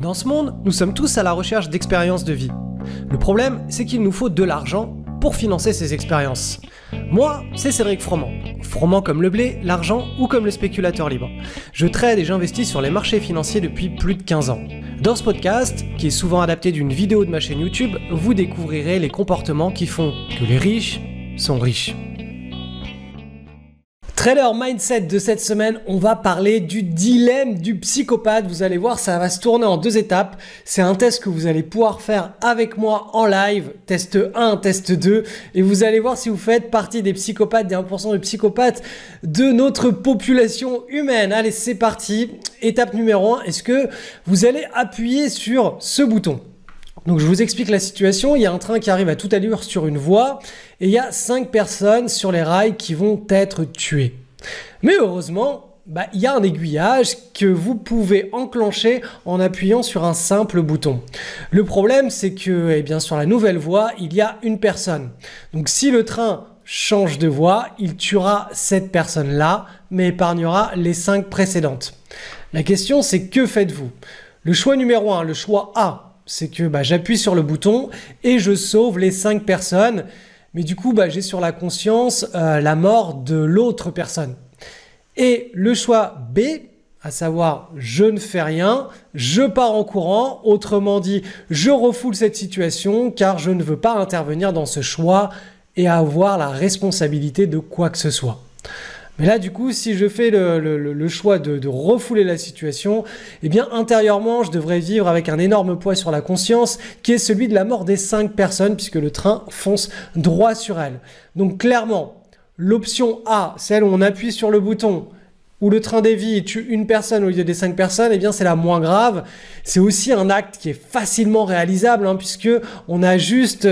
Dans ce monde, nous sommes tous à la recherche d'expériences de vie. Le problème, c'est qu'il nous faut de l'argent pour financer ces expériences. Moi, c'est Cédric Froment. Froment comme le blé, l'argent ou comme le spéculateur libre. Je trade et j'investis sur les marchés financiers depuis plus de 15 ans. Dans ce podcast, qui est souvent adapté d'une vidéo de ma chaîne YouTube, vous découvrirez les comportements qui font que les riches sont riches. Trader Mindset de cette semaine, on va parler du dilemme du psychopathe. Vous allez voir, ça va se tourner en deux étapes. C'est un test que vous allez pouvoir faire avec moi en live, test 1, test 2, et vous allez voir si vous faites partie des psychopathes, des 1% de psychopathes de notre population humaine. Allez, c'est parti. Étape numéro 1, est-ce que vous allez appuyer sur ce bouton ? Donc je vous explique la situation, il y a un train qui arrive à toute allure sur une voie et il y a 5 personnes sur les rails qui vont être tuées. Mais heureusement, il y a un aiguillage que vous pouvez enclencher en appuyant sur un simple bouton. Le problème, c'est que sur la nouvelle voie, il y a une personne. Donc si le train change de voie, il tuera cette personne-là, mais épargnera les 5 précédentes. La question, c'est que faites-vous ? Le choix numéro 1, le choix A, c'est que j'appuie sur le bouton et je sauve les 5 personnes. Mais du coup, j'ai sur la conscience la mort de l'autre personne. Et le choix B, à savoir je ne fais rien, je pars en courant. Autrement dit, je refoule cette situation car je ne veux pas intervenir dans ce choix et avoir la responsabilité de quoi que ce soit. Mais là, du coup, si je fais le choix de refouler la situation, intérieurement, je devrais vivre avec un énorme poids sur la conscience qui est celui de la mort des 5 personnes puisque le train fonce droit sur elles. Donc clairement, l'option A, celle où on appuie sur le bouton, où le train dévie et tue une personne au lieu des 5 personnes, c'est la moins grave. C'est aussi un acte qui est facilement réalisable, puisque on a juste,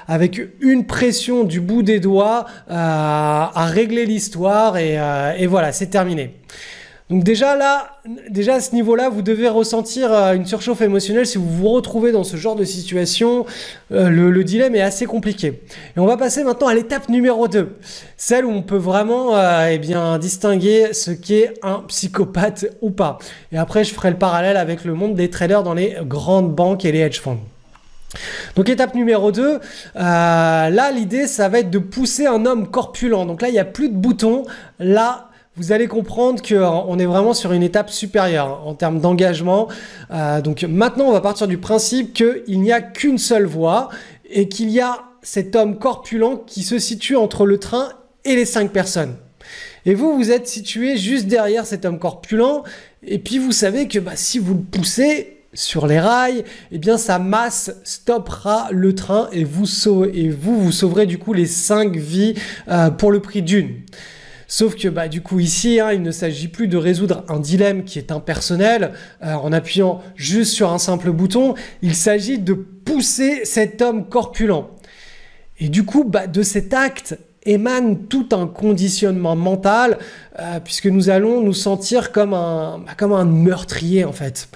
avec une pression du bout des doigts, à régler l'histoire et voilà, c'est terminé. Donc déjà à ce niveau-là, vous devez ressentir une surchauffe émotionnelle si vous vous retrouvez dans ce genre de situation. Le dilemme est assez compliqué. Et on va passer maintenant à l'étape numéro 2, celle où on peut vraiment distinguer ce qu'est un psychopathe ou pas. Et après, je ferai le parallèle avec le monde des traders dans les grandes banques et les hedge funds. Donc étape numéro 2, là l'idée ça va être de pousser un homme corpulent. Donc là il n'y a plus de boutons, là vous allez comprendre qu'on est vraiment sur une étape supérieure en termes d'engagement. Donc maintenant, on va partir du principe qu'il n'y a qu'une seule voie et qu'il y a cet homme corpulent qui se situe entre le train et les 5 personnes. Et vous êtes situé juste derrière cet homme corpulent et puis vous savez que si vous le poussez sur les rails, sa masse stoppera le train et vous sauverez du coup les 5 vies pour le prix d'une. Sauf que du coup ici, il ne s'agit plus de résoudre un dilemme qui est impersonnel en appuyant juste sur un simple bouton. Il s'agit de pousser cet homme corpulent. Et du coup, de cet acte émane tout un conditionnement mental puisque nous allons nous sentir comme un meurtrier en fait.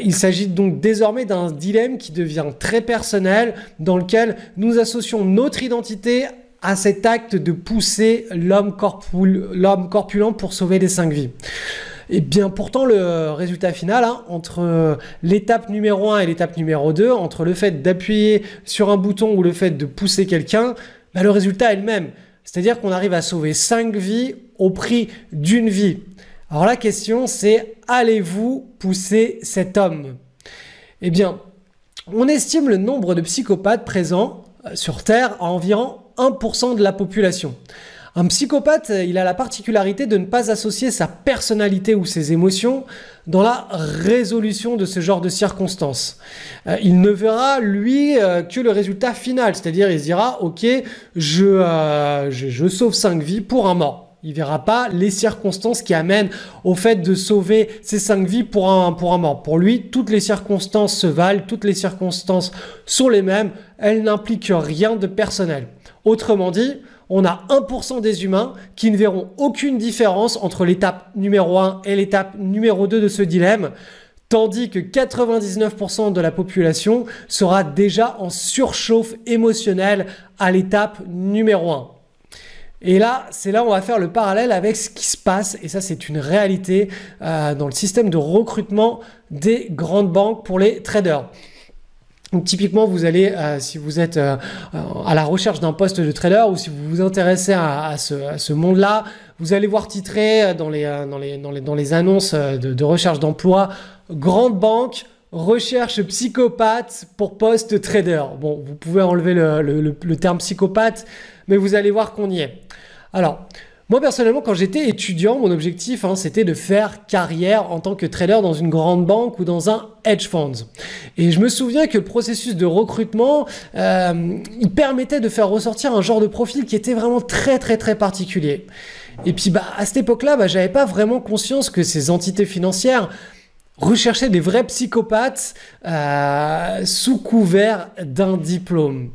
Il s'agit donc désormais d'un dilemme qui devient très personnel dans lequel nous associons notre identité à cet acte de pousser l'homme corpulent pour sauver les 5 vies. Et bien pourtant le résultat final entre l'étape numéro 1 et l'étape numéro 2, entre le fait d'appuyer sur un bouton ou le fait de pousser quelqu'un, le résultat est le même. C'est-à-dire qu'on arrive à sauver 5 vies au prix d'une vie. Alors la question c'est, allez-vous pousser cet homme ? On estime le nombre de psychopathes présents sur Terre à environ 1% de la population. Un psychopathe, il a la particularité de ne pas associer sa personnalité ou ses émotions dans la résolution de ce genre de circonstances. Il ne verra, lui, que le résultat final, c'est-à-dire il se dira « Ok, je sauve 5 vies pour un mort ». Il ne verra pas les circonstances qui amènent au fait de sauver ces 5 vies pour un mort. Pour lui, toutes les circonstances se valent, toutes les circonstances sont les mêmes, elles n'impliquent rien de personnel. Autrement dit, on a 1% des humains qui ne verront aucune différence entre l'étape numéro 1 et l'étape numéro 2 de ce dilemme, tandis que 99% de la population sera déjà en surchauffe émotionnelle à l'étape numéro 1. Et là, c'est là où on va faire le parallèle avec ce qui se passe, et ça c'est une réalité dans le système de recrutement des grandes banques pour les traders. Donc typiquement, vous allez, si vous êtes à la recherche d'un poste de trader ou si vous vous intéressez à ce monde-là, vous allez voir titrer dans les annonces de recherche d'emploi, grande banque, recherche psychopathe pour poste trader. Bon, vous pouvez enlever le terme psychopathe, mais vous allez voir qu'on y est. Alors, moi personnellement, quand j'étais étudiant, mon objectif, c'était de faire carrière en tant que trader dans une grande banque ou dans un hedge fund. Et je me souviens que le processus de recrutement, il permettait de faire ressortir un genre de profil qui était vraiment très particulier. Et puis à cette époque-là, j'avais pas vraiment conscience que ces entités financières rechercher des vrais psychopathes sous couvert d'un diplôme.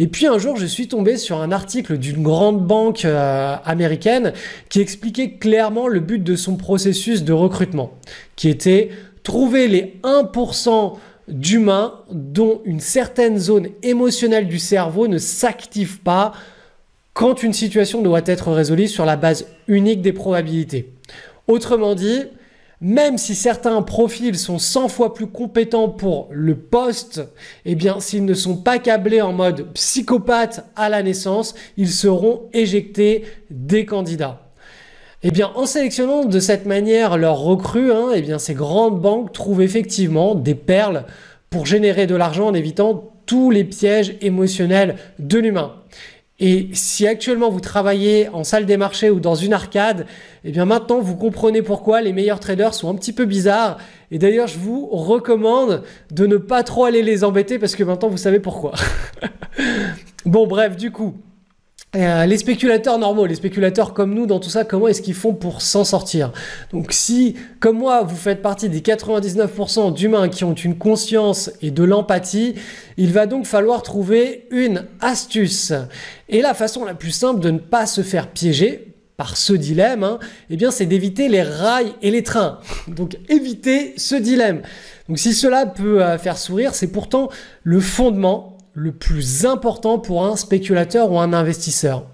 Et puis un jour, je suis tombé sur un article d'une grande banque américaine qui expliquait clairement le but de son processus de recrutement, qui était trouver les 1% d'humains dont une certaine zone émotionnelle du cerveau ne s'active pas quand une situation doit être résolue sur la base unique des probabilités. Autrement dit, même si certains profils sont 100 fois plus compétents pour le poste, eh bien, s'ils ne sont pas câblés en mode psychopathe à la naissance, ils seront éjectés des candidats. Eh bien, en sélectionnant de cette manière leurs recrues, eh bien, ces grandes banques trouvent effectivement des perles pour générer de l'argent en évitant tous les pièges émotionnels de l'humain. Et si actuellement vous travaillez en salle des marchés ou dans une arcade, eh bien maintenant vous comprenez pourquoi les meilleurs traders sont un petit peu bizarres. Et d'ailleurs, je vous recommande de ne pas trop aller les embêter parce que maintenant vous savez pourquoi. Bon, bref, du coup, les spéculateurs normaux, les spéculateurs comme nous dans tout ça, comment est-ce qu'ils font pour s'en sortir? Donc si, comme moi, vous faites partie des 99% d'humains qui ont une conscience et de l'empathie, il va donc falloir trouver une astuce. Et la façon la plus simple de ne pas se faire piéger par ce dilemme, eh bien, c'est d'éviter les rails et les trains. Donc évitez ce dilemme. Donc si cela peut faire sourire, c'est pourtant le fondement le plus important pour un spéculateur ou un investisseur.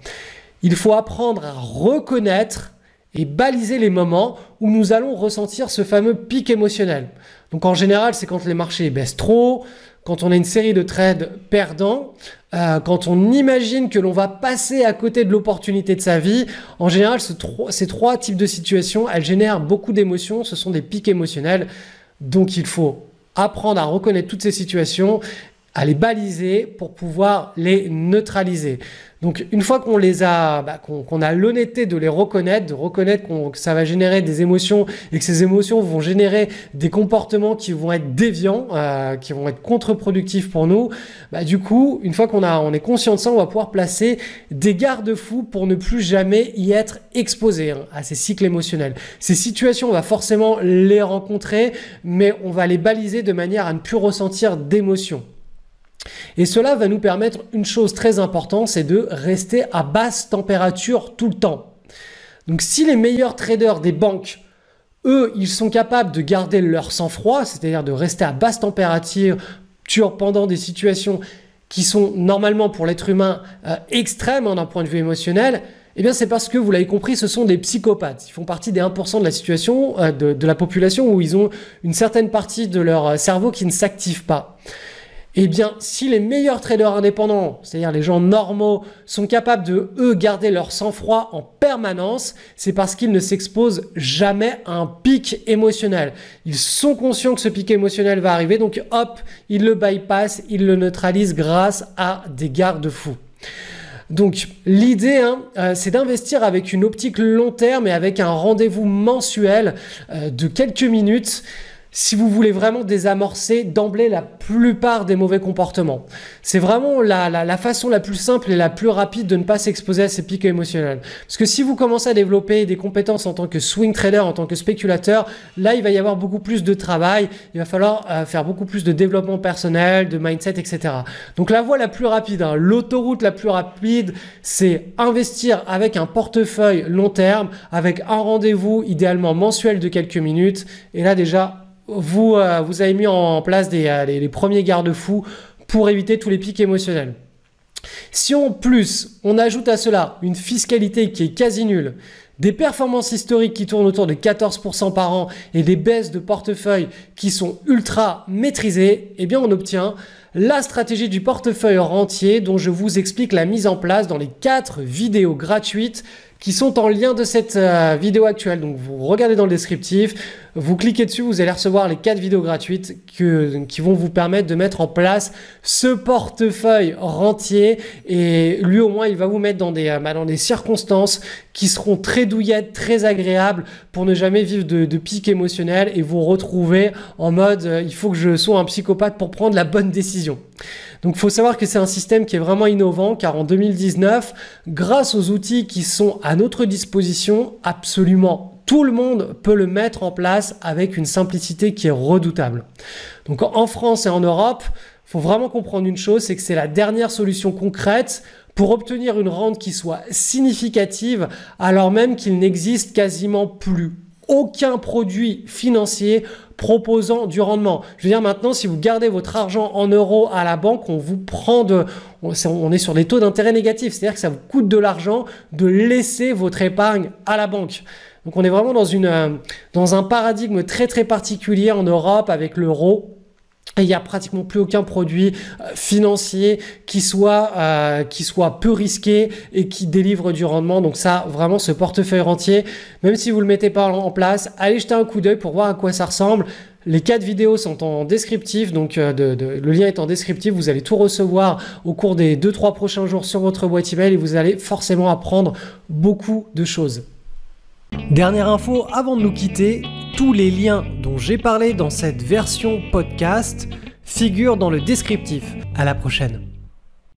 Il faut apprendre à reconnaître et baliser les moments où nous allons ressentir ce fameux pic émotionnel. Donc en général, c'est quand les marchés baissent trop, quand on a une série de trades perdants, quand on imagine que l'on va passer à côté de l'opportunité de sa vie. En général, ces trois types de situations, elles génèrent beaucoup d'émotions, ce sont des pics émotionnels. Donc il faut apprendre à reconnaître toutes ces situations, à les baliser pour pouvoir les neutraliser. Donc une fois qu'on les a, qu'on a l'honnêteté de les reconnaître, que ça va générer des émotions et que ces émotions vont générer des comportements qui vont être déviants, qui vont être contre-productifs pour nous, du coup, une fois on est conscient de ça, on va pouvoir placer des garde-fous pour ne plus jamais y être exposé à ces cycles émotionnels. Ces situations, on va forcément les rencontrer, mais on va les baliser de manière à ne plus ressentir d'émotions. Et cela va nous permettre une chose très importante, c'est de rester à basse température tout le temps. Donc si les meilleurs traders des banques, eux, ils sont capables de garder leur sang-froid, c'est-à-dire de rester à basse température pendant des situations qui sont normalement pour l'être humain extrêmes d'un point de vue émotionnel, eh bien c'est parce que, vous l'avez compris, ce sont des psychopathes. Ils font partie des 1% de la situation, de la population où ils ont une certaine partie de leur cerveau qui ne s'active pas. Eh bien, si les meilleurs traders indépendants, c'est-à-dire les gens normaux, sont capables de, eux, garder leur sang-froid en permanence, c'est parce qu'ils ne s'exposent jamais à un pic émotionnel. Ils sont conscients que ce pic émotionnel va arriver, donc hop, ils le bypassent, ils le neutralisent grâce à des garde-fous. Donc l'idée, c'est d'investir avec une optique long terme et avec un rendez-vous mensuel de quelques minutes, si vous voulez vraiment désamorcer d'emblée la plupart des mauvais comportements. C'est vraiment la façon la plus simple et la plus rapide de ne pas s'exposer à ces pics émotionnels. Parce que si vous commencez à développer des compétences en tant que swing trader, en tant que spéculateur, là, il va y avoir beaucoup plus de travail. Il va falloir faire beaucoup plus de développement personnel, de mindset, etc. Donc la voie la plus rapide, l'autoroute la plus rapide, c'est investir avec un portefeuille long terme, avec un rendez-vous idéalement mensuel de quelques minutes. Et là, déjà, vous avez mis en place les premiers garde-fous pour éviter tous les pics émotionnels. Si en plus, on ajoute à cela une fiscalité qui est quasi nulle, des performances historiques qui tournent autour de 14% par an et des baisses de portefeuille qui sont ultra maîtrisées, eh bien on obtient la stratégie du portefeuille rentier dont je vous explique la mise en place dans les 4 vidéos gratuites qui sont en lien de cette vidéo actuelle. Donc vous regardez dans le descriptif, vous cliquez dessus, vous allez recevoir les 4 vidéos gratuites qui vont vous permettre de mettre en place ce portefeuille rentier et lui au moins il va vous mettre dans des circonstances qui seront très douillettes, très agréables pour ne jamais vivre de pics émotionnels et vous retrouver en mode il faut que je sois un psychopathe pour prendre la bonne décision. Donc il faut savoir que c'est un système qui est vraiment innovant car en 2019, grâce aux outils qui sont à notre disposition, absolument tout le monde peut le mettre en place avec une simplicité qui est redoutable. Donc en France et en Europe, il faut vraiment comprendre une chose, c'est que c'est la dernière solution concrète pour obtenir une rente qui soit significative alors même qu'il n'existe quasiment plus aucun produit financier proposant du rendement. Je veux dire maintenant, si vous gardez votre argent en euros à la banque, on vous prend on est sur des taux d'intérêt négatifs, c'est-à-dire que ça vous coûte de l'argent de laisser votre épargne à la banque. Donc on est vraiment dans un paradigme très très particulier en Europe avec l'euro. Et il n'y a pratiquement plus aucun produit financier qui soit peu risqué et qui délivre du rendement. Donc ça, vraiment, ce portefeuille rentier, même si vous ne le mettez pas en place, allez jeter un coup d'œil pour voir à quoi ça ressemble. Les 4 vidéos sont en descriptif, donc le lien est en descriptif. Vous allez tout recevoir au cours des 2-3 prochains jours sur votre boîte email et vous allez forcément apprendre beaucoup de choses. Dernière info avant de nous quitter, tous les liens dont j'ai parlé dans cette version podcast figurent dans le descriptif. À la prochaine.